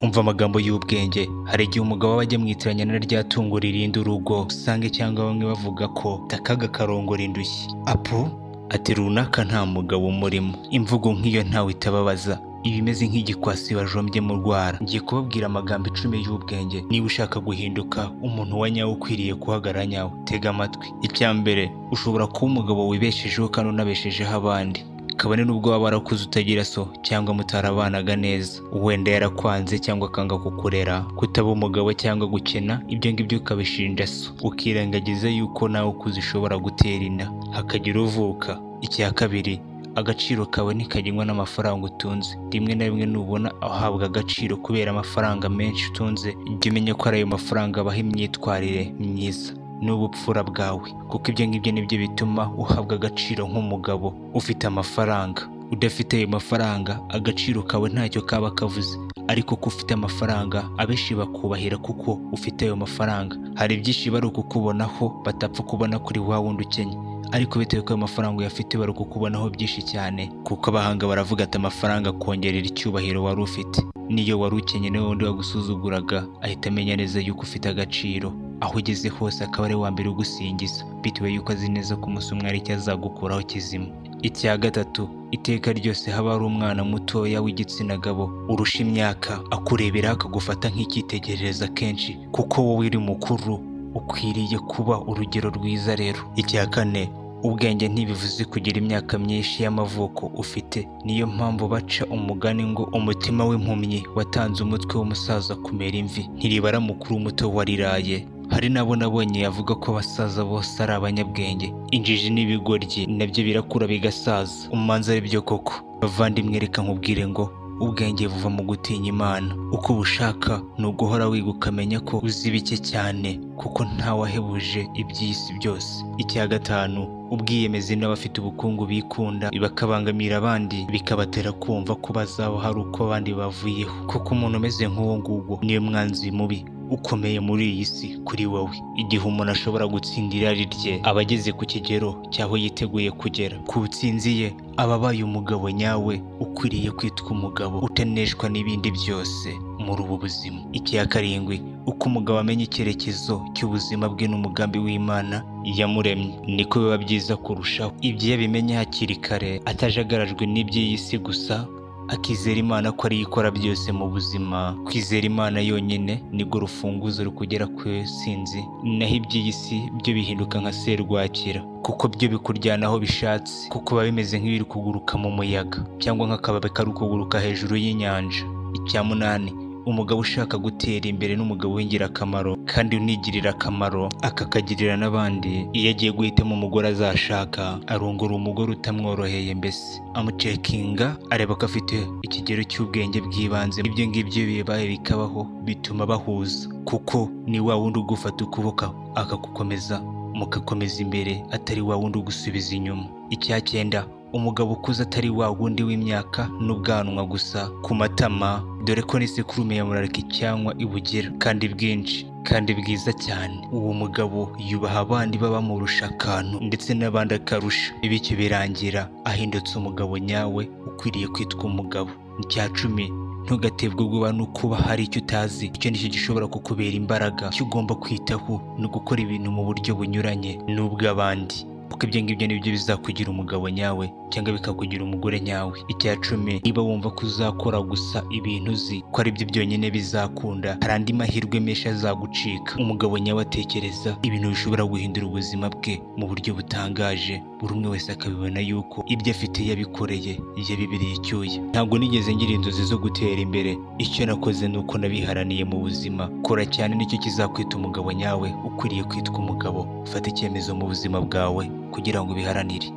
Umva amagambo y'ubwenge. Hari igihe umugabo aba ajya mwitiranya na rya tungo ririnda urugo, usange cyangwa bamwe bavuga ko takaga karongora indushyi. Apu ati runaka nta mugabo umurimo. Imvugo nk'iyo ntawe itababaza. Iba imeze nk'igikwasi bajombye mu rwara. Ngiye kubabwira amagambo 10 y'ubwenge. Niba ushaka guhinduka umuntu wa nyawe ukwiriye guhagarara nyawe, tega amatwi. Icya mbere, ushobora kuba umugabo wibeshejeho kandi unabeshejeho abandi. Kabone n'ubwo waba warakuze utagira so cyangwa mutarabanaga neza, wenda yarakwanze cyangwa akanga kukurera, kutaba umugabo cyangwa gukena, ibyo ngibyo ukabishinja so, ukirengagiza yuko nawe ukuze ushobora gutera inda hakagira uvuka. Icya kabiri, agaciro kawe ntikagengwa n'amafaranga utunze. Rimwe na rimwe nubona ahabwa agaciro kubera amafaranga menshi utunze, jya umenya ko ari ayo mafaranga abaha imyitwarire myiza n'ubupfura bwawe, kuko ibyo ngibyo nibyo bituma uhabwa agaciro nk'umugabo. Ufite amafaranga, udafite ayo mafaranga, agaciro kawe ntacyo kaba kavuze. Ariko ko ufite amafaranga, abenshi bakubahira kuko ufite ayo mafaranga. Hari byinshi bari kukubonaho batapfa kubona kuri wa wundi ukennye, ariko bitewe ko ayo mafaranga uyafite bari kukubonaho byinshi cyane, kuko abahanga baravuga ati amafaranga kongerera icyubahiro wari ufite. Niyo wari ukennye nawe wundi wagusuzuguraga ahita amenya neza yuko ufite agaciro, aho ugeze hose akaba ari wa mbere ugusingiza, bitewe yuko azi neza ko umunsi umwe hari icyo azagukuraho kizima. Icya gatatu, iteka ryose haba hari umwana mutoya w'igitsina gabo urusha imyaka akurebera akagufata nk'icyitegerereza kenshi, kuko wowe uri mukuru ukwiriye kuba urugero rwiza rero. Icya kane, ubwenge ntibivuze kugira imyaka myinshi y'amavuko ufite. Niyo mpamvu baca umugani ngo umutima w'impumyi watanze umutwe w'umusaza kumera imvi, ntiribara mukuru muto wariraye. Hari nabo nabonye yavuga ko abasaza bose ari abanyabwenge. Injiji n'ibigoryi nabyo birakura bigasaza. Umanza ari byo koko. Bavandimwe, reka nkubwire ngo ubwenge buva mu gutinya Imana. Uko ubushaka ni uguhora wiga ukamenya ko uzi bike cyane, kuko ntawahebuje iby'isi byose. Icya gatanu, ubwiyemezi n'abafite ubukungu bikunda bakabangamira abandi, bikabatera kumva ko bazaba hari uko abandi bavuyeho, kuko umuntu umeze nk'uwo nguwo niyo mwanzi mubi ukomeye muri iyi si kuri wowe. Igihe umuntu ashobora gutsindira irari rye, aba ageze ku kigero cyaho yiteguye kugera ku butsinzi ye, aba abaye umugabo nyawe ukwiriye kwitwa umugabo utaneshwa n'ibindi byose muri ubu buzima. Icya karindwi, uko umugabo amenya icyerekezo cy'ubuzima bwe n'umugambi w'Imana yamuremye, niko biba byiza kurushaho. Ibyo yabimenya hakiri kare, atajagarajwe n'iby'iyi si gusa, akizera Imana ko ariyo ikora byose mu buzima. Kwizera Imana yonyine nibwo rufunguzo rukugera ku sinzi, naho iby'iyi si byo bihinduka nka serwakira, kuko byo bikuryana aho bishatse, kuko biba bimeze nk'ibiri kuguruka mu muyaga cyangwa nk'akababi kari kuguruka hejuru y'inyanja. Icya munani, umugabo ushaka gutera imbere n'umugabo w'ingirakamaro kandi unigirira akamaro akakagirira n'abandi. Iyo agiye guhitamo umugore azashaka, arongora umugore utamworoheye, mbese amucekinga, areba ko afite ikigero cy'ubwenge bw'ibanze. Ibyo ngibyo bibaye bikabaho bituma bahuza, kuko ni wa wundi ugufata ukuboko akagukomeza mugakomeza imbere, atari wa wundi ugusubiza inyuma. Icya cyenda, umugabo ukuze atari wa wundi w'imyaka n'ubwanwa gusa ku matama, dore ko n'isekurume ya murarika icyanywa ibugira kandi bwinshi kandi bwiza cyane. Uwo mugabo yubaha abandi babamurusha akantu ndetse n'abandi akarusha, bityo birangira ahindutse umugabo nyawe ukwiriye kwitwa umugabo. Icya cumi, ntugatebwe ubwoba no kuba hari icyo utazi. Icyo nicyo gishobora kukubera imbaraga. Icyo ugomba kwitaho ni ugukora ibintu mu buryo bunyuranye n'ubw'abandi, kuko ibyo ngibyo nibyo bizakugira umugabo nyawe cyangwa bikakugira umugore nyawe. Icya cumi, niba wumva ko uzakora gusa ibintu uzi ko ari byo byonyine bizakunda, hari andi mahirwe menshi azagucika. Umugabo nyawe atekereza ibintu bishobora guhindura ubuzima bwe mu buryo butangaje, buri umwe wese akabibona yuko ibyo afite yabikoreye, yabibereye icyuya. Ntabwo nigeze ngira inzozi zo gutera imbere. Icyo nakoze ni uko nabiharaniye mu buzima. Kora cyane, nicyo kizakwita umugabo nyawe ukwiriye kwitwa umugabo. Ufata icyemezo mu buzima bwawe kugira ngo ubiharanire.